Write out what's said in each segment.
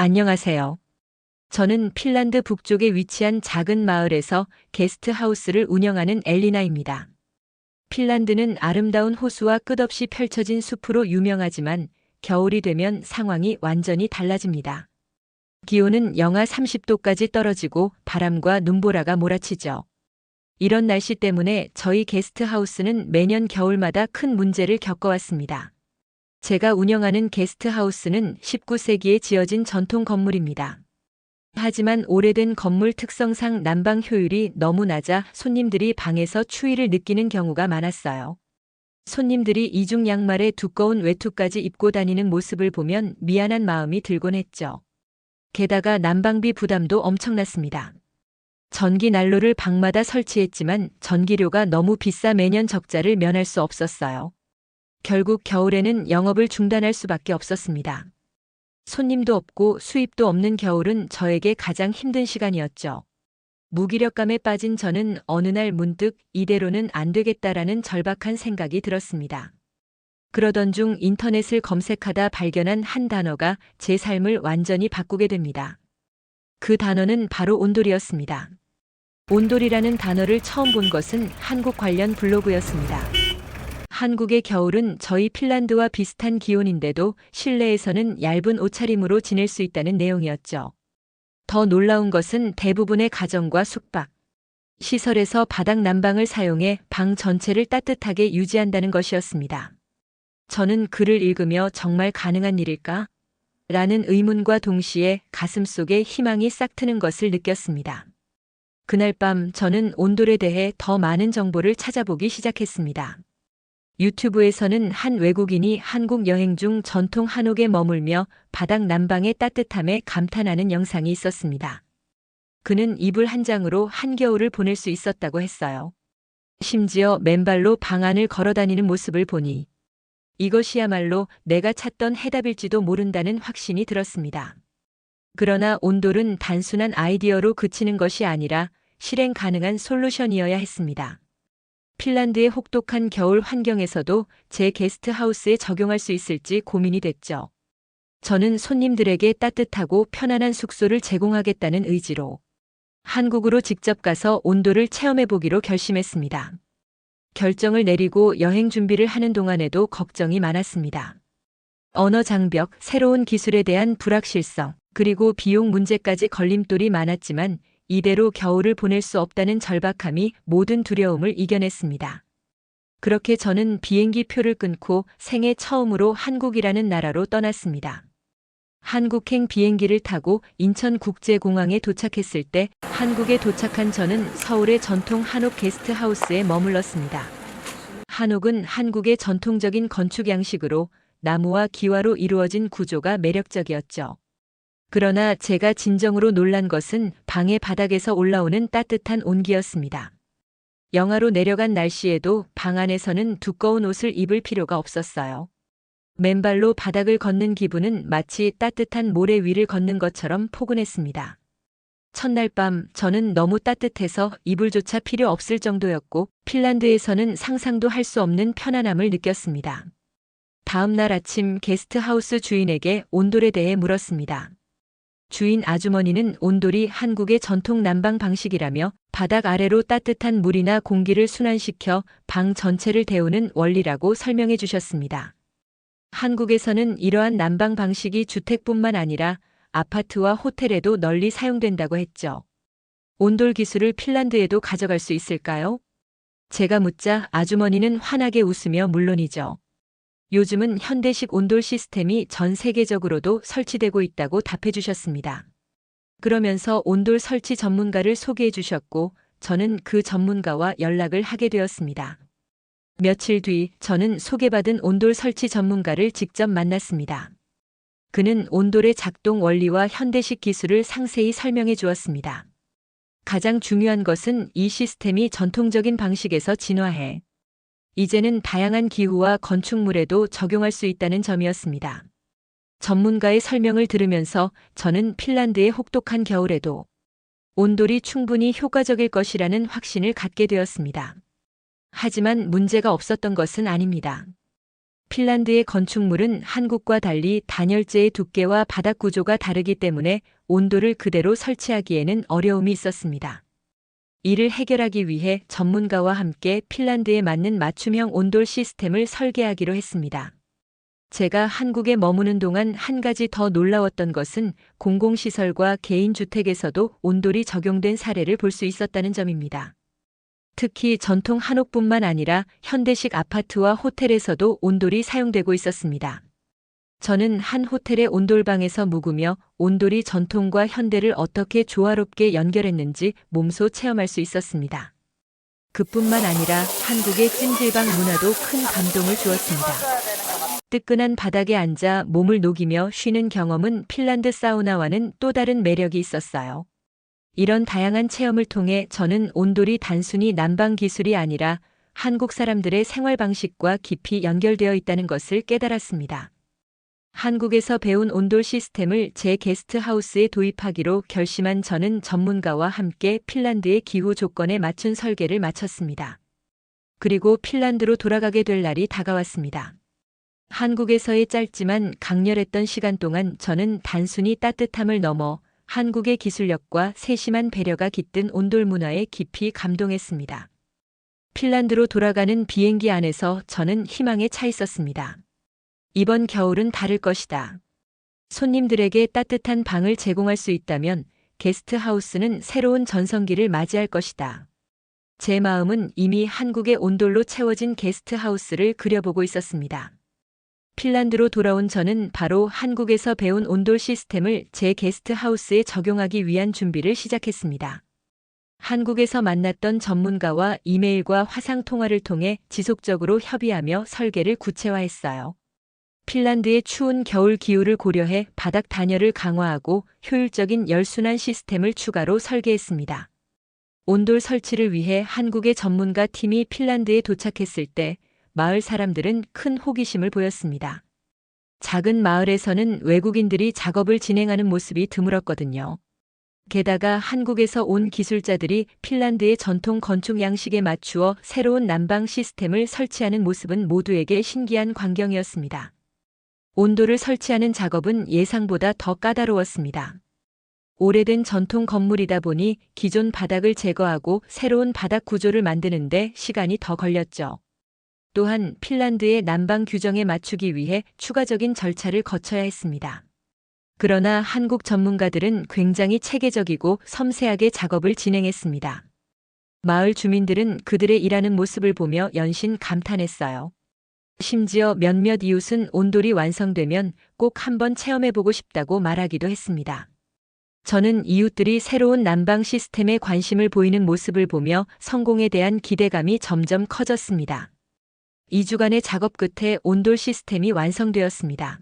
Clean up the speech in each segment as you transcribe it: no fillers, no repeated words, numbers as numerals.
안녕하세요. 저는 핀란드 북쪽에 위치한 작은 마을에서 게스트하우스를 운영하는 엘리나입니다. 핀란드는 아름다운 호수와 끝없이 펼쳐진 숲으로 유명하지만 겨울이 되면 상황이 완전히 달라집니다. 기온은 영하 30도까지 떨어지고 바람과 눈보라가 몰아치죠. 이런 날씨 때문에 저희 게스트하우스는 매년 겨울마다 큰 문제를 겪어왔습니다. 제가 운영하는 게스트하우스는 19세기에 지어진 전통 건물입니다. 하지만 오래된 건물 특성상 난방 효율이 너무 낮아 손님들이 방에서 추위를 느끼는 경우가 많았어요. 손님들이 이중 양말에 두꺼운 외투까지 입고 다니는 모습을 보면 미안한 마음이 들곤 했죠. 게다가 난방비 부담도 엄청났습니다. 전기 난로를 방마다 설치했지만 전기료가 너무 비싸 매년 적자를 면할 수 없었어요. 결국 겨울에는 영업을 중단할 수밖에 없었습니다. 손님도 없고 수입도 없는 겨울은 저에게 가장 힘든 시간이었죠. 무기력감에 빠진 저는 어느 날 문득 이대로는 안 되겠다라는 절박한 생각이 들었습니다. 그러던 중 인터넷을 검색하다 발견한 한 단어가 제 삶을 완전히 바꾸게 됩니다. 그 단어는 바로 온돌이었습니다. 온돌이라는 단어를 처음 본 것은 한국 관련 블로그였습니다. 한국의 겨울은 저희 핀란드와 비슷한 기온인데도 실내에서는 얇은 옷차림으로 지낼 수 있다는 내용이었죠. 더 놀라운 것은 대부분의 가정과 숙박, 시설에서 바닥 난방을 사용해 방 전체를 따뜻하게 유지한다는 것이었습니다. 저는 글을 읽으며 정말 가능한 일일까? 라는 의문과 동시에 가슴속에 희망이 싹 트는 것을 느꼈습니다. 그날 밤 저는 온돌에 대해 더 많은 정보를 찾아보기 시작했습니다. 유튜브에서는 한 외국인이 한국 여행 중 전통 한옥에 머물며 바닥 난방의 따뜻함에 감탄하는 영상이 있었습니다. 그는 이불 한 장으로 한겨울을 보낼 수 있었다고 했어요. 심지어 맨발로 방 안을 걸어 다니는 모습을 보니 이것이야말로 내가 찾던 해답일지도 모른다는 확신이 들었습니다. 그러나 온돌은 단순한 아이디어로 그치는 것이 아니라 실행 가능한 솔루션이어야 했습니다. 핀란드의 혹독한 겨울 환경에서도 제 게스트하우스에 적용할 수 있을지 고민이 됐죠. 저는 손님들에게 따뜻하고 편안한 숙소를 제공하겠다는 의지로 한국으로 직접 가서 온도를 체험해보기로 결심했습니다. 결정을 내리고 여행 준비를 하는 동안에도 걱정이 많았습니다. 언어 장벽, 새로운 기술에 대한 불확실성, 그리고 비용 문제까지 걸림돌이 많았지만 이대로 겨울을 보낼 수 없다는 절박함이 모든 두려움을 이겨냈습니다. 그렇게 저는 비행기 표를 끊고 생애 처음으로 한국이라는 나라로 떠났습니다. 한국행 비행기를 타고 인천국제공항에 도착했을 때 한국에 도착한 저는 서울의 전통 한옥 게스트하우스에 머물렀습니다. 한옥은 한국의 전통적인 건축 양식으로 나무와 기와로 이루어진 구조가 매력적이었죠. 그러나 제가 진정으로 놀란 것은 방의 바닥에서 올라오는 따뜻한 온기였습니다. 영하로 내려간 날씨에도 방 안에서는 두꺼운 옷을 입을 필요가 없었어요. 맨발로 바닥을 걷는 기분은 마치 따뜻한 모래 위를 걷는 것처럼 포근했습니다. 첫날 밤 저는 너무 따뜻해서 이불조차 필요 없을 정도였고 핀란드에서는 상상도 할 수 없는 편안함을 느꼈습니다. 다음 날 아침 게스트하우스 주인에게 온돌에 대해 물었습니다. 주인 아주머니는 온돌이 한국의 전통 난방 방식이라며 바닥 아래로 따뜻한 물이나 공기를 순환시켜 방 전체를 데우는 원리라고 설명해 주셨습니다. 한국에서는 이러한 난방 방식이 주택뿐만 아니라 아파트와 호텔에도 널리 사용된다고 했죠. 온돌 기술을 핀란드에도 가져갈 수 있을까요? 제가 묻자 아주머니는 환하게 웃으며 물론이죠. 요즘은 현대식 온돌 시스템이 전 세계적으로도 설치되고 있다고 답해 주셨습니다. 그러면서 온돌 설치 전문가를 소개해 주셨고 저는 그 전문가와 연락을 하게 되었습니다. 며칠 뒤 저는 소개받은 온돌 설치 전문가를 직접 만났습니다. 그는 온돌의 작동 원리와 현대식 기술을 상세히 설명해 주었습니다. 가장 중요한 것은 이 시스템이 전통적인 방식에서 진화해 이제는 다양한 기후와 건축물에도 적용할 수 있다는 점이었습니다. 전문가의 설명을 들으면서 저는 핀란드의 혹독한 겨울에도 온돌이 충분히 효과적일 것이라는 확신을 갖게 되었습니다. 하지만 문제가 없었던 것은 아닙니다. 핀란드의 건축물은 한국과 달리 단열재의 두께와 바닥 구조가 다르기 때문에 온도를 그대로 설치하기에는 어려움이 있었습니다. 이를 해결하기 위해 전문가와 함께 핀란드에 맞는 맞춤형 온돌 시스템을 설계하기로 했습니다. 제가 한국에 머무는 동안 한 가지 더 놀라웠던 것은 공공시설과 개인주택에서도 온돌이 적용된 사례를 볼 수 있었다는 점입니다. 특히 전통 한옥뿐만 아니라 현대식 아파트와 호텔에서도 온돌이 사용되고 있었습니다. 저는 한 호텔의 온돌방에서 묵으며 온돌이 전통과 현대를 어떻게 조화롭게 연결했는지 몸소 체험할 수 있었습니다. 그뿐만 아니라 한국의 찜질방 문화도 큰 감동을 주었습니다. 뜨끈한 바닥에 앉아 몸을 녹이며 쉬는 경험은 핀란드 사우나와는 또 다른 매력이 있었어요. 이런 다양한 체험을 통해 저는 온돌이 단순히 난방 기술이 아니라 한국 사람들의 생활 방식과 깊이 연결되어 있다는 것을 깨달았습니다. 한국에서 배운 온돌 시스템을 제 게스트하우스에 도입하기로 결심한 저는 전문가와 함께 핀란드의 기후 조건에 맞춘 설계를 마쳤습니다. 그리고 핀란드로 돌아가게 될 날이 다가왔습니다. 한국에서의 짧지만 강렬했던 시간 동안 저는 단순히 따뜻함을 넘어 한국의 기술력과 세심한 배려가 깃든 온돌 문화에 깊이 감동했습니다. 핀란드로 돌아가는 비행기 안에서 저는 희망에 차 있었습니다. 이번 겨울은 다를 것이다. 손님들에게 따뜻한 방을 제공할 수 있다면 게스트하우스는 새로운 전성기를 맞이할 것이다. 제 마음은 이미 한국의 온돌로 채워진 게스트하우스를 그려보고 있었습니다. 핀란드로 돌아온 저는 바로 한국에서 배운 온돌 시스템을 제 게스트하우스에 적용하기 위한 준비를 시작했습니다. 한국에서 만났던 전문가와 이메일과 화상 통화를 통해 지속적으로 협의하며 설계를 구체화했어요. 핀란드의 추운 겨울 기후를 고려해 바닥 단열을 강화하고 효율적인 열순환 시스템을 추가로 설계했습니다. 온돌 설치를 위해 한국의 전문가 팀이 핀란드에 도착했을 때 마을 사람들은 큰 호기심을 보였습니다. 작은 마을에서는 외국인들이 작업을 진행하는 모습이 드물었거든요. 게다가 한국에서 온 기술자들이 핀란드의 전통 건축 양식에 맞추어 새로운 난방 시스템을 설치하는 모습은 모두에게 신기한 광경이었습니다. 온돌을 설치하는 작업은 예상보다 더 까다로웠습니다. 오래된 전통 건물이다 보니 기존 바닥을 제거하고 새로운 바닥 구조를 만드는데 시간이 더 걸렸죠. 또한 핀란드의 난방 규정에 맞추기 위해 추가적인 절차를 거쳐야 했습니다. 그러나 한국 전문가들은 굉장히 체계적이고 섬세하게 작업을 진행했습니다. 마을 주민들은 그들의 일하는 모습을 보며 연신 감탄했어요. 심지어 몇몇 이웃은 온돌이 완성되면 꼭 한번 체험해보고 싶다고 말하기도 했습니다. 저는 이웃들이 새로운 난방 시스템에 관심을 보이는 모습을 보며 성공에 대한 기대감이 점점 커졌습니다. 2주간의 작업 끝에 온돌 시스템이 완성되었습니다.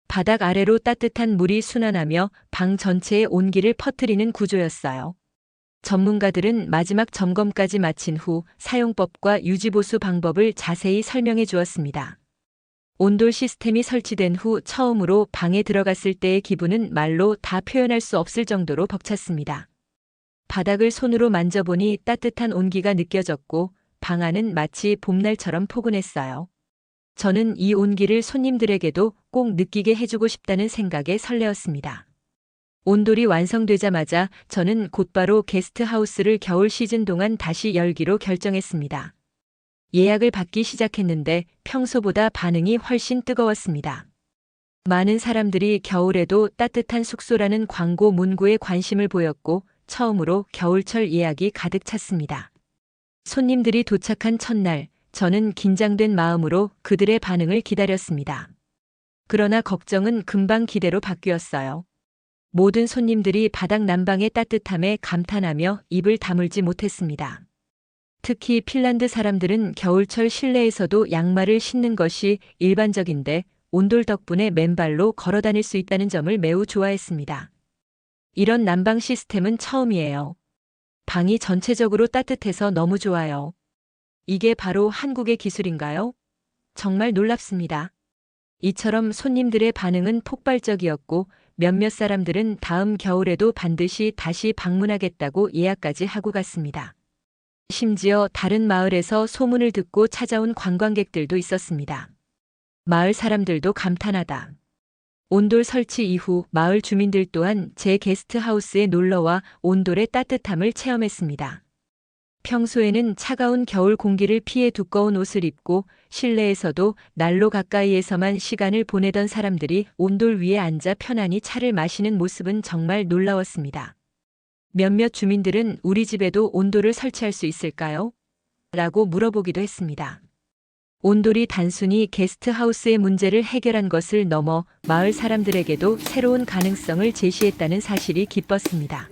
바닥 아래로 따뜻한 물이 순환하며 방 전체에 온기를 퍼뜨리는 구조였어요. 전문가들은 마지막 점검까지 마친 후 사용법과 유지보수 방법을 자세히 설명해 주었습니다. 온돌 시스템이 설치된 후 처음으로 방에 들어갔을 때의 기분은 말로 다 표현할 수 없을 정도로 벅찼습니다. 바닥을 손으로 만져보니 따뜻한 온기가 느껴졌고 방 안은 마치 봄날처럼 포근했어요. 저는 이 온기를 손님들에게도 꼭 느끼게 해주고 싶다는 생각에 설레었습니다. 온돌이 완성되자마자 저는 곧바로 게스트하우스를 겨울 시즌 동안 다시 열기로 결정했습니다. 예약을 받기 시작했는데 평소보다 반응이 훨씬 뜨거웠습니다. 많은 사람들이 겨울에도 따뜻한 숙소라는 광고 문구에 관심을 보였고 처음으로 겨울철 예약이 가득 찼습니다. 손님들이 도착한 첫날, 저는 긴장된 마음으로 그들의 반응을 기다렸습니다. 그러나 걱정은 금방 기대로 바뀌었어요. 모든 손님들이 바닥 난방의 따뜻함에 감탄하며 입을 다물지 못했습니다. 특히 핀란드 사람들은 겨울철 실내에서도 양말을 신는 것이 일반적인데 온돌 덕분에 맨발로 걸어 다닐 수 있다는 점을 매우 좋아했습니다. 이런 난방 시스템은 처음이에요. 방이 전체적으로 따뜻해서 너무 좋아요. 이게 바로 한국의 기술인가요? 정말 놀랍습니다. 이처럼 손님들의 반응은 폭발적이었고 몇몇 사람들은 다음 겨울에도 반드시 다시 방문하겠다고 예약까지 하고 갔습니다. 심지어 다른 마을에서 소문을 듣고 찾아온 관광객들도 있었습니다. 마을 사람들도 감탄하다. 온돌 설치 이후 마을 주민들 또한 제 게스트하우스에 놀러와 온돌의 따뜻함을 체험했습니다. 평소에는 차가운 겨울 공기를 피해 두꺼운 옷을 입고 실내에서도 난로 가까이에서만 시간을 보내던 사람들이 온돌 위에 앉아 편안히 차를 마시는 모습은 정말 놀라웠습니다. 몇몇 주민들은 우리 집에도 온돌을 설치할 수 있을까요? 라고 물어보기도 했습니다. 온돌이 단순히 게스트하우스의 문제를 해결한 것을 넘어 마을 사람들에게도 새로운 가능성을 제시했다는 사실이 기뻤습니다.